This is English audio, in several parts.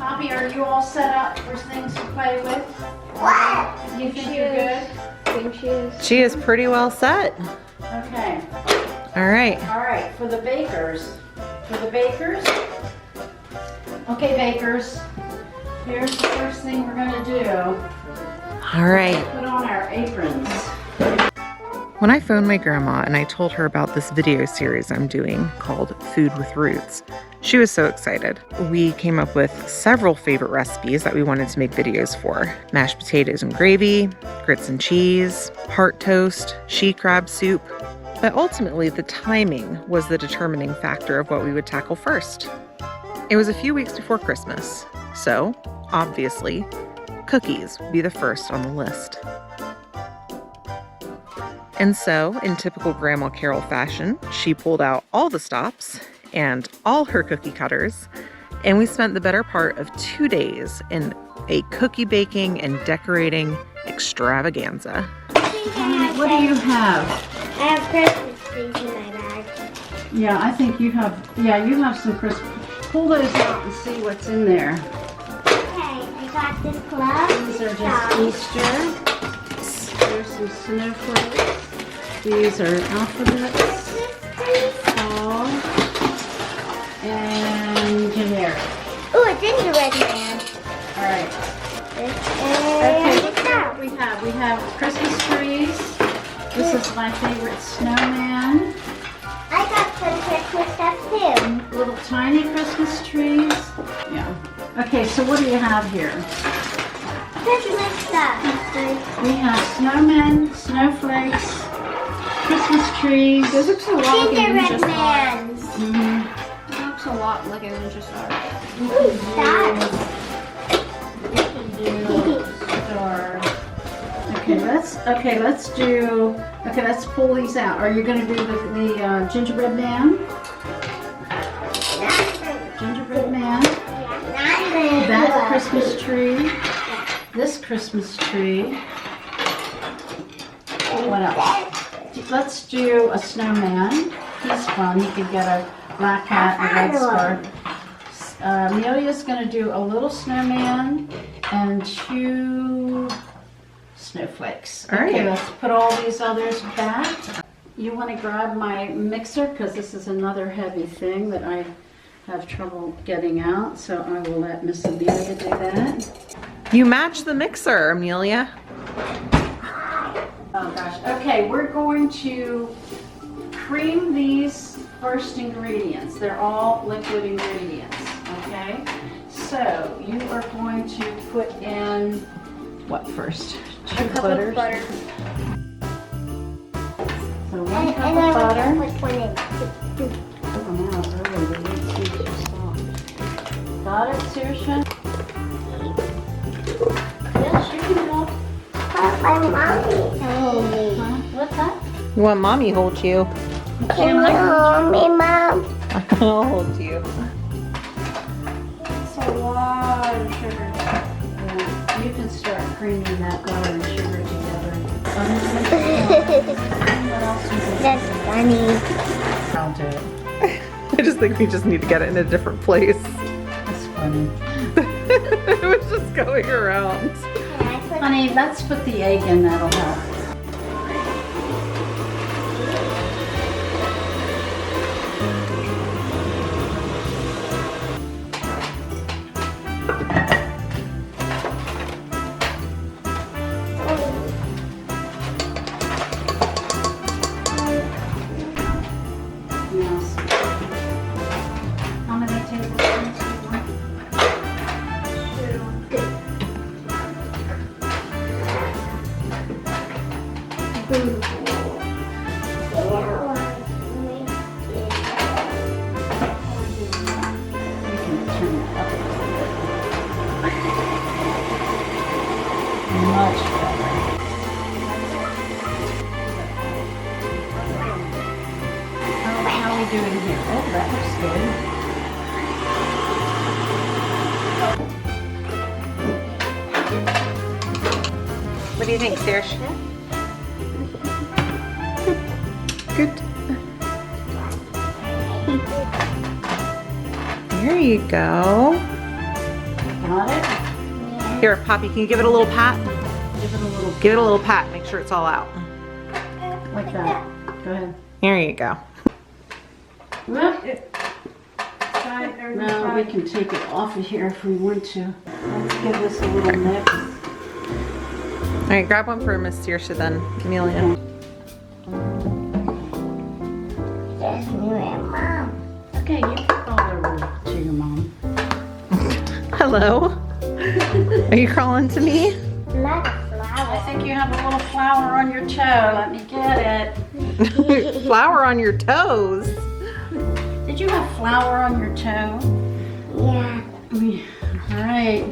Poppy, are you all set up for things to play with? What? You think you're good? I think she is. She is pretty well set. Okay. All right. All right, for the bakers. Okay, bakers. Here's the first thing we're gonna do. All right. Put on our aprons. When I phoned my grandma and I told her about this video series I'm doing called Food with Roots, she was so excited. We came up with several favorite recipes that we wanted to make videos for. Mashed potatoes and gravy, grits and cheese, heart toast, she crab soup. But ultimately, the timing was the determining factor of what we would tackle first. It was a few weeks before Christmas, so obviously, cookies would be the first on the list. And so, in typical Grandma Carol fashion, she pulled out all the stops and all her cookie cutters, and we spent the better part of 2 days in a cookie baking and decorating extravaganza. What do you have? I have Christmas trees in my bag. Yeah, I think you have some Christmas. Pull those out and see what's in there. Okay, I got this glove. These are just Easter. There's some snowflakes. These are alphabets. Fall. And generic. Ooh, a gingerbread man. All right. Okay, Look at what we have. We have Christmas trees. This is my favorite snowman. I got some Christmas stuff too. Little tiny Christmas trees. Yeah. Okay, so what do you have here? Christmas stuff. We have snowmen, snowflakes, Christmas trees. This looks a lot like a Gingerbread ninja star. mans. It looks a lot like a ninja star. Ooh, stars. Let's pull these out. Are you going to do the gingerbread man? Gingerbread man. That Christmas tree. This Christmas tree. What else? Let's do a snowman. He's fun. He could get a black hat and a red scarf. Amelia's going to do a little snowman and 2 snowflakes. All right. Okay, let's put all these others back. You want to grab my mixer because this is another heavy thing that I have trouble getting out. So I will let Miss Amelia do that. You match the mixer, Amelia. Oh gosh. Okay, we're going to cream these first ingredients. They're all liquid ingredients, okay? So you are going to put in what first? 2 butters. Butter. So 1 And cup I of want butter. to put one in. Oh, now early, the wheat seeds are soft. Got it, Saoirse? Yes, you can help. My mommy. Huh? What's that? You want mommy hold you? Can you hold me, Mom? I'll hold you. It's a lot of sugar. Yeah, you can start creaming that butter and sugar together. What else is it? That's funny. I'll do it. I just think we just need to get it in a different place. That's funny. It was just going around. Honey, let's put the egg in, that'll help. Yes. How many tablespoons do you want? 2. Doing here. Oh, that looks good. What do you think, Saoirse? Good. There you go. Got it? Here, Poppy, can you give it a little pat? Give it a little, Give it a little pat. Make sure it's all out. like that. Go ahead. Here you go. Whoop. No, we can take it off of here if we want to. Let's give this a little mix. All right, grab one for Miss Saoirse then, Amelia. Just me and Mom. Okay, you can crawl over to your mom. Hello. Are you crawling to me? Not a I flower. think you have a little flour on your toe. Let me get it. Flour on your toes. Did you have flour on your toe? Yeah. All right.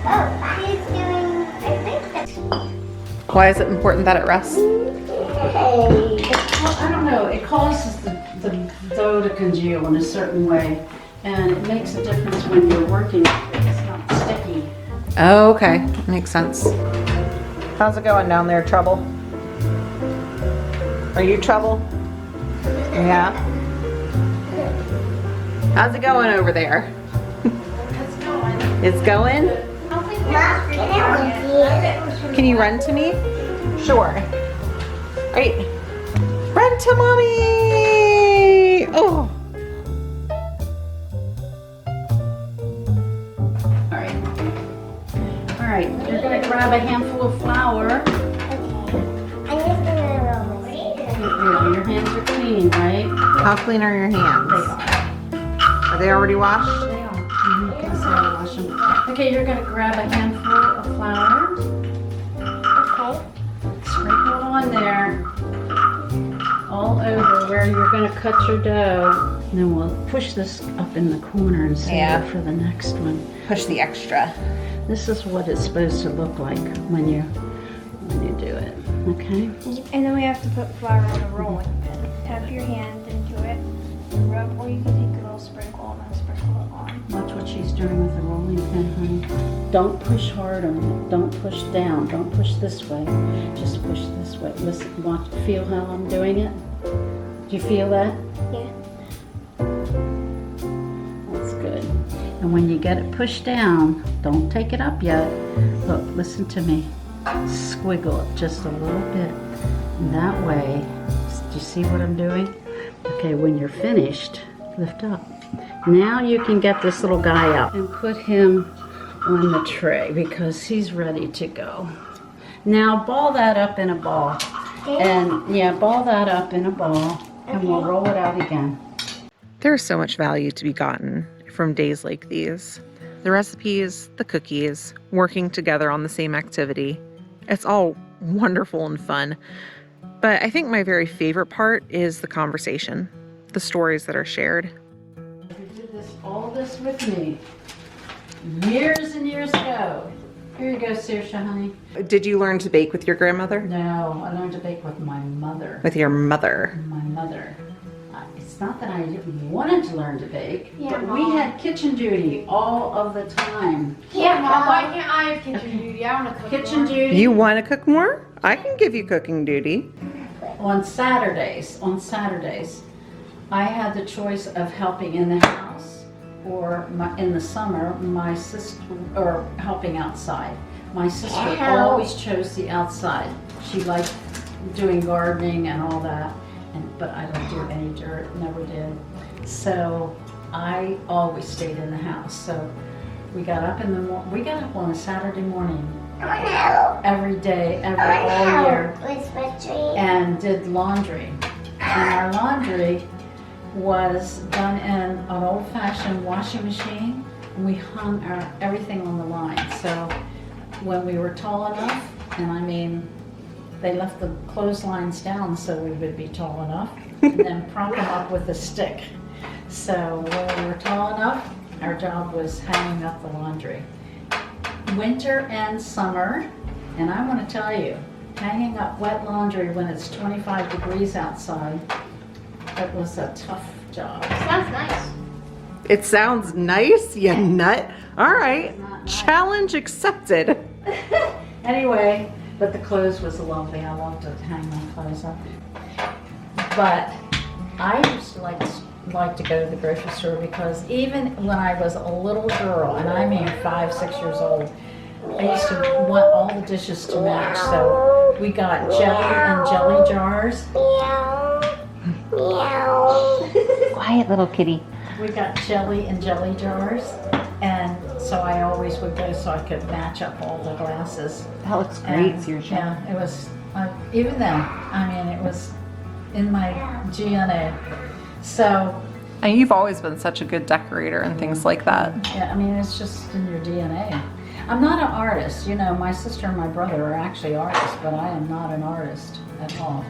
Oh, he's doing, I think that's Why is it important that it rests? hey. Well, I don't know. It causes the dough to congeal in a certain way, and it makes a difference when you're working with it. It's not sticky. Oh, okay. Makes sense. How's it going down there, Trouble? Are you Trouble? Yeah. How's it going over there? It's going. It's going? Mom, can I with you? Can you run to me? Sure. Right. Run to mommy! Oh. All right. All right. You're gonna grab a handful of flour. Okay. I'm just gonna roll this. Your hands are clean, right? How clean are your They hands? are. Are they already washed? They are. That's how I wash them. Okay, you're gonna grab a handful of flour. Okay. Sprinkle it on there. All over where you're gonna cut your dough. And then we'll push this up in the corner and save Yeah. it for the next one. Push the extra. This is what it's supposed to look like when you do it. Okay? And then we have to put flour on a rolling pin. Tap your hand into it, rub, or you can take a little sprinkle and then sprinkle it on. Watch what she's doing with the rolling pin, honey. Don't push hard on it. Don't push down. Don't push this way. Just push this way. Listen, watch, feel how I'm doing it? Do you feel that? Yeah. That's good. And when you get it pushed down, don't take it up yet. Look, listen to me. Squiggle it just a little bit. And that way, do you see what I'm doing? Okay, when you're finished, lift up. Now you can get this little guy out and put him on the tray because he's ready to go. Now ball that up in a ball. And yeah, ball that up in a ball and we'll roll it out again. There's so much value to be gotten from days like these. The recipes, the cookies, working together on the same activity. It's all wonderful and fun. But I think my very favorite part is the conversation, the stories that are shared. You did all this with me years and years ago. Here you go, Saoirse, honey. Did you learn to bake with your grandmother? No, I learned to bake with my mother. With your mother? My mother. It's not that I wanted to learn to bake, Yeah, but we Mom. had kitchen duty all of the time. Yeah, Mom, why can't I have kitchen duty? I want to cook Kitchen more. duty You want to cook more? I can give you cooking duty. on Saturdays. I had the choice of helping in the house or in the summer, my sister, or helping outside. My sister always chose the outside. She liked doing gardening and all that, but I don't do any dirt, never did. So I always stayed in the house. So we got up we got up on a Saturday morning every day, all year, and did laundry. And our laundry was done in an old-fashioned washing machine, and we hung everything on the line. So when we were tall enough, and I mean, they left the clotheslines down so we would be tall enough, and then prop them up with a stick. So when we were tall enough, our job was hanging up the laundry. Winter and summer, and I want to tell you, hanging up wet laundry when it's 25 degrees outside, it was a tough job. Sounds nice. It sounds nice, you nut. All right, Not nice. challenge accepted. Anyway, But the clothes was lovely. I love to hang my clothes up. But I used to like to go to the grocery store because even when I was a little girl, and I mean 5, 6 years old, I used to want all the dishes to match. So we got jelly and jelly jars. Quiet little kitty. We got jelly and jelly jars. And so I always would go so I could match up all the glasses. That looks great, And, seriously. yeah, it was, even then, I mean, it was in my DNA. So, And you've always been such a good decorator and things like that. yeah, I mean, it's just in your DNA. I'm not an artist. You know, my sister and my brother are actually artists, but I am not an artist at all.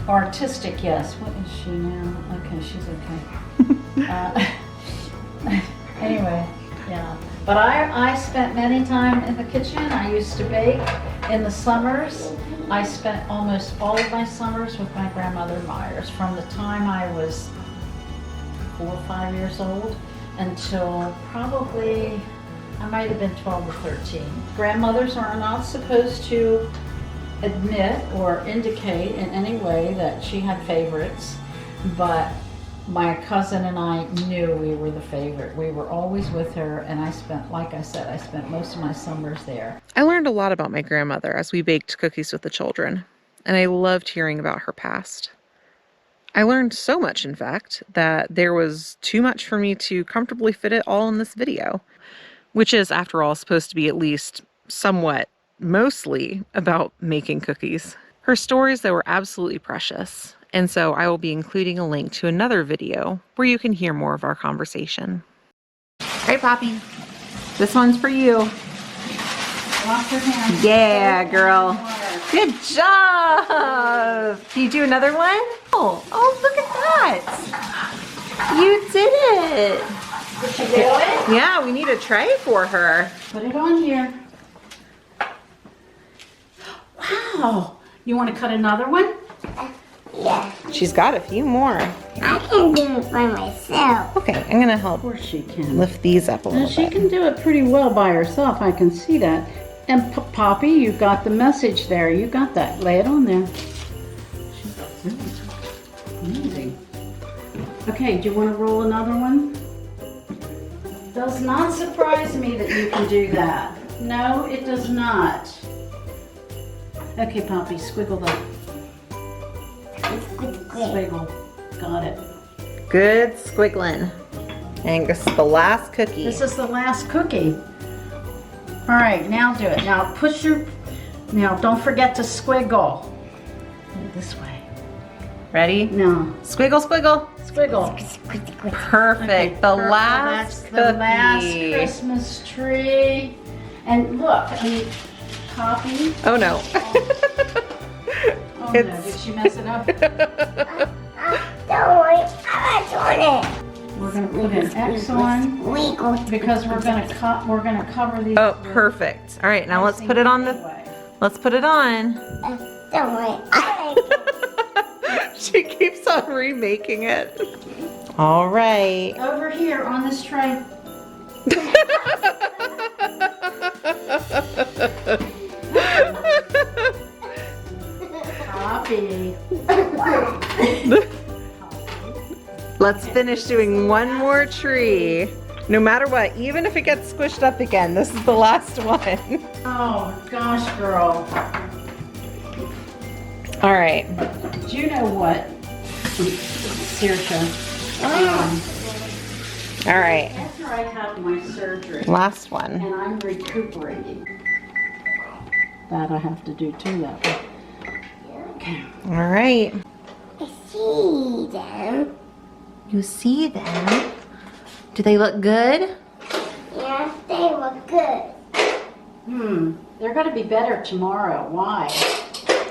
Artistic, yes. What is she now? Okay, she's okay. Anyway, yeah. But I spent many time in the kitchen. I used to bake in the summers. I spent almost all of my summers with my grandmother Myers from the time I was 4 or 5 years old until probably I might have been 12 or 13. Grandmothers are not supposed to admit or indicate in any way that she had favorites, but my cousin and I knew we were the favorite. We were always with her, and I spent, like I said, I spent most of my summers there. I learned a lot about my grandmother as we baked cookies with the children, and I loved hearing about her past. I learned so much, in fact, that there was too much for me to comfortably fit it all in this video, which is, after all, supposed to be at least somewhat, mostly about making cookies. Her stories, though, were absolutely precious, and so I will be including a link to another video where you can hear more of our conversation. All right, Poppy, this one's for you. Wash your hands. Yeah, girl. Good job! Can you do another one? Oh, look at that! You did it! Did you do it? Yeah, we need a tray for her. Put it on here. Wow! You want to cut another one? Yeah. She's got a few more. I can do it by myself. Okay, I'm gonna help Of course she can. lift these up a And little she bit. can do it pretty well by herself. I can see that. And Poppy, you got the message there. You got that. Lay it on there. Amazing. Okay, do you want to roll another one? Does not surprise me that you can do that. No, it does not. Okay, Poppy, squiggle that. Squiggle. Got it. Good squiggling. And this is the last cookie. This is the last cookie. All right, now do it. Now push your, now don't forget to squiggle. This way. Ready? No, Squiggle, squiggle. squiggle. Perfect. Okay, the purple. last That's cookie. the last Christmas tree. And look, I mean, Poppy. Oh no. Oh no, did she mess it up? Don't worry, I'm doing it. We're gonna put an X on Wiggle. because we're gonna cover these. Oh, perfect. All right, now let's put it on the. Anyway. Let's put it on. Don't worry, She keeps on remaking it. All right. Over here on this tray. Poppy. Let's finish doing one more tree. No matter what, even if it gets squished up again, this is the last one. Oh gosh, girl. All right. Do you know what, Saoirse? All right. After I had my surgery Last one. and I'm recuperating, that I have to do too. That way. Okay. All right. I see them. You see them? Do they look good? Yes, they were good. They're going to be better tomorrow. Why?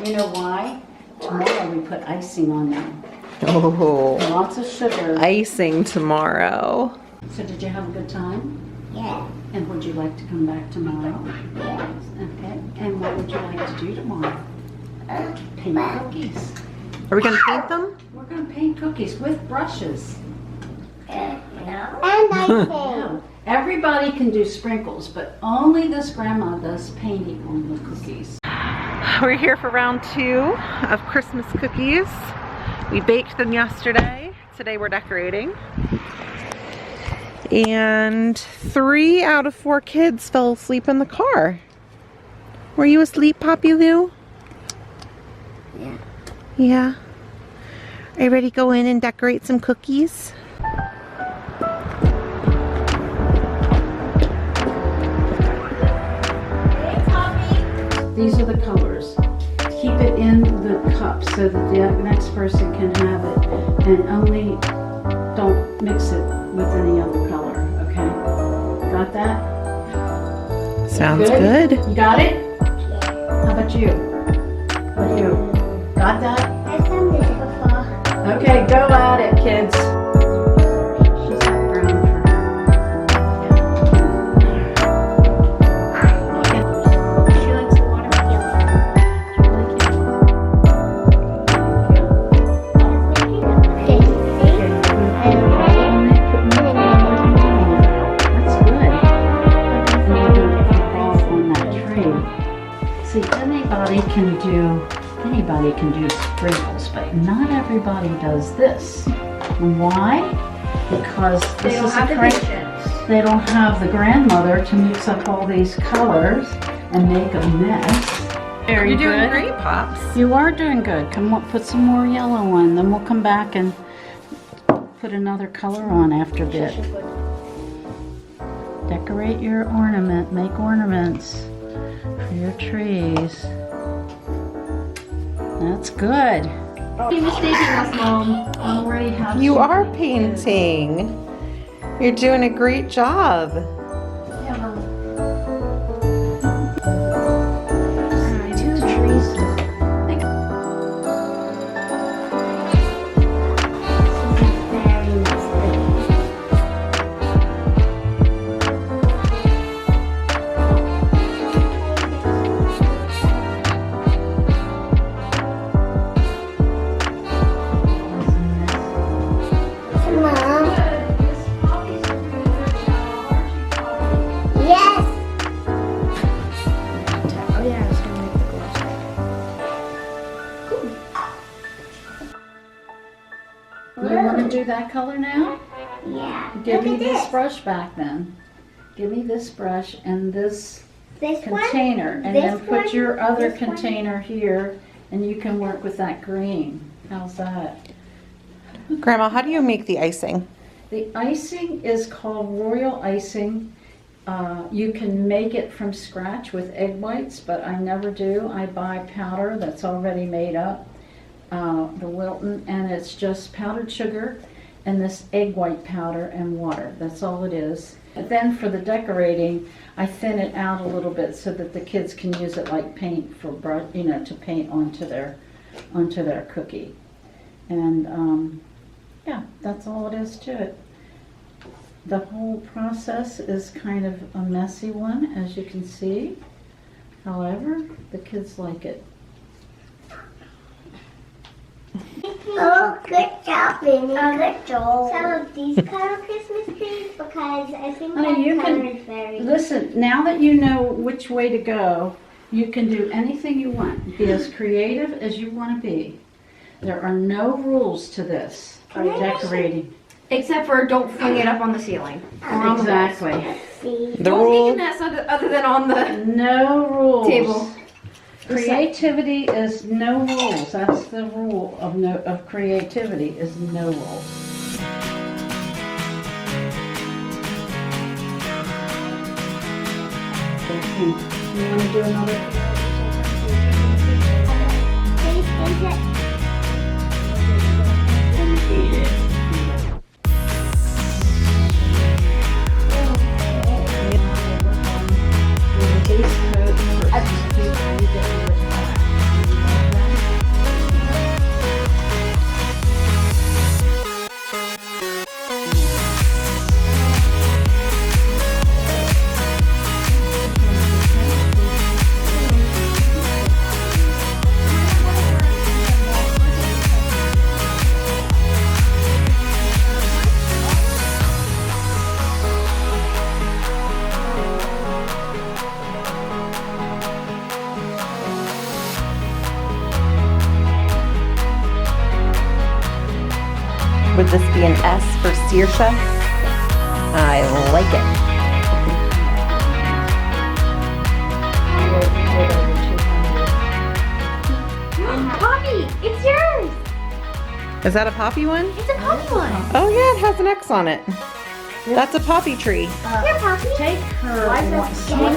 You know why? Tomorrow we put icing on them. Oh, Lots of sugar. icing tomorrow. So did you have a good time? Yeah. And would you like to come back tomorrow? Yeah. Okay. And what would you like to do tomorrow? Paint cookies. Are we gonna paint them? We're going to paint cookies with brushes. And I Yeah. Everybody can do sprinkles, but only this grandma does painting on the cookies. We're here for round 2 of Christmas cookies. We baked them yesterday. Today we're decorating. And 3 out of 4 kids fell asleep in the car. Were you asleep, Poppy Lou? Yeah. Yeah. Are you ready to go in and decorate some cookies? These are the colors. Keep it in the cup so that the next person can have it, and only don't mix it with any other color, okay? Got that? Sounds good. You got it? How about you? How about you? Got that? I've done this before. Okay, go at it, kids. She's got brown for her. She likes watermelon. That's good. And you're gonna put it all on that tray. See, anybody can do sprinkles, but not everybody does this. Why? Because this is a crank. They don't have the grandmother to mix up all these colors and make a mess. Very You're doing good. great, Pops. You are doing good. Come on, put some more yellow on, then we'll come back and put another color on after a bit. Decorate your ornament, make ornaments for your trees. That's good. You're mistaking us, Mom. Already have You some are painted. painting. You're doing a great job. Yeah, Mom. Two trees. Very nice. Mom. Yes. Oh yeah, I was gonna make the gloves. You want to do that color now? Yeah. Give Look me at this brush back then. Give me this brush and this This one. container, and This then put one, your other this one. container here, and you can work with that green. How's that? Grandma, how do you make the icing? The icing is called royal icing. You can make it from scratch with egg whites, but I never do. I buy powder that's already made up, the Wilton, and it's just powdered sugar and this egg white powder and water. That's all it is. And then for the decorating, I thin it out a little bit so that the kids can use it like paint for to paint onto their cookie. And yeah, that's all it is to it. The whole process is kind of a messy one, as you can see. However, the kids like it. Oh, good job, Vinny. Good job. Some of these color Christmas trees because I think Honey, that you color can- is very. Listen, now that you know which way to go, you can do anything you want. Be as creative as you want to be. There are no rules to this decorating. Except for don't fling it up on the ceiling. Or on the walls. Exactly. See. The Don't make rule. a mess other than on the No rules. table. Creativity is no rules. That's the rule of creativity is no rules. Okay. You want to do another? Please, is it? Would this be an S for Saoirse? I like it. Poppy, it's yours. Is that a poppy one? It's a poppy one. Oh yeah, it has an X on it. That's a poppy tree. Here, Poppy. Take her What's and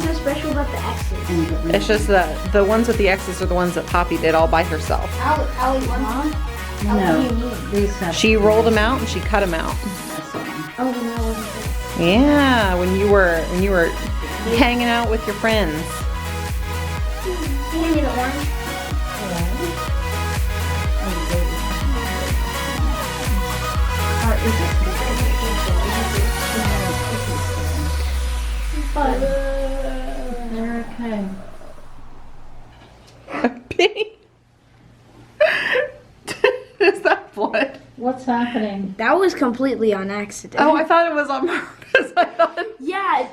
so special about the X's? It's just the ones with the X's are the ones that Poppy did all by herself. Allie, Mom? no, these have She rolled them out and she cut them out. Oh, no, wasn't it? Yeah, when you were hanging out with your friends. Hand me the orange. They're okay. Penny? Is that blood? What's happening? That was completely on accident. Oh, I thought it was on purpose. I thought Yeah,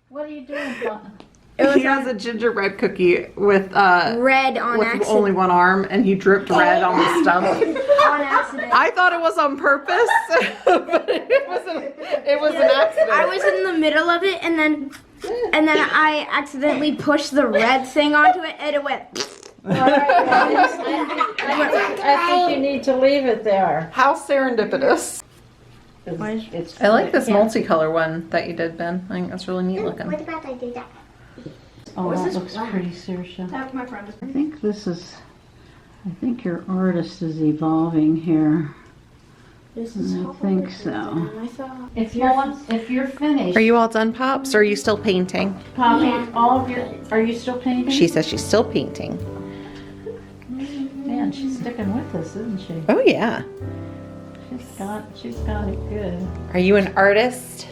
What are you doing, Fawn? he has a gingerbread cookie with red on with accident. only one arm, and he dripped red on the stomach. On accident. I thought it was on purpose, but it wasn't. It was an accident. I was in the middle of it, and then I accidentally pushed the red thing onto it, and it went. I think you need to leave it there. How serendipitous. It's I like this multicolor one that you did, Ben. I think that's really neat looking. What about I did that? Oh, that looks pretty, Saoirse. That's my friend. I think your artist is evolving here. This is I think so. I thought. If you're finished, Are you all done, Pops, or are you still painting? Poppy, all of your, are you still painting? She says she's still painting. Man, she's sticking with us, isn't she? Oh yeah. She's got it good. Are you an artist?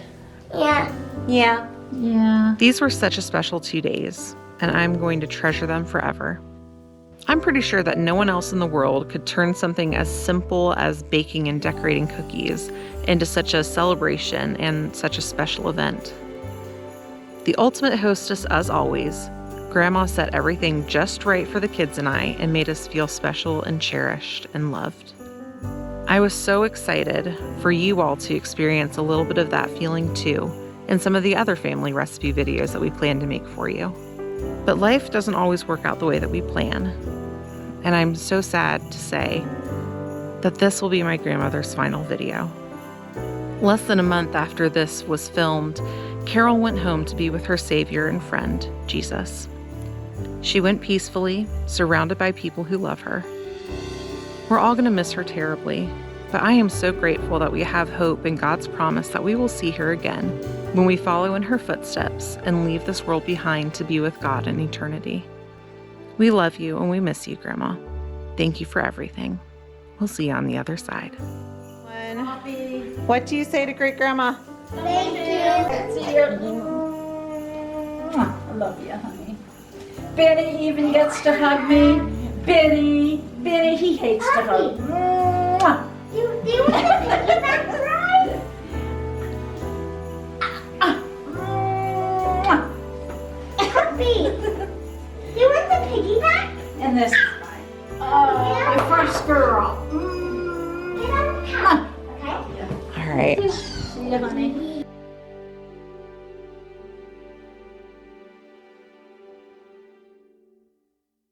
Yeah. Yeah. Yeah. These were such a special 2 days, and I'm going to treasure them forever. I'm pretty sure that no one else in the world could turn something as simple as baking and decorating cookies into such a celebration and such a special event. The ultimate hostess, as always, Grandma set everything just right for the kids and I and made us feel special and cherished and loved. I was so excited for you all to experience a little bit of that feeling too in some of the other family recipe videos that we plan to make for you. But life doesn't always work out the way that we plan. And I'm so sad to say that this will be my grandmother's final video. Less than a month after this was filmed, Carol went home to be with her Savior and friend, Jesus. She went peacefully, surrounded by people who love her. We're all going to miss her terribly, but I am so grateful that we have hope in God's promise that we will see her again when we follow in her footsteps and leave this world behind to be with God in eternity. We love you and we miss you, Grandma. Thank you for everything. We'll see you on the other side. What do you say to Great Grandma? Thank you. I love you, honey. Benny even gets to hug me. Benny, he hates to hug. Mwah. You want to piggyback ride? Mwah. Puppy. You want the piggyback? And this, your first girl. Get on the couch. Okay? All right. See you, honey.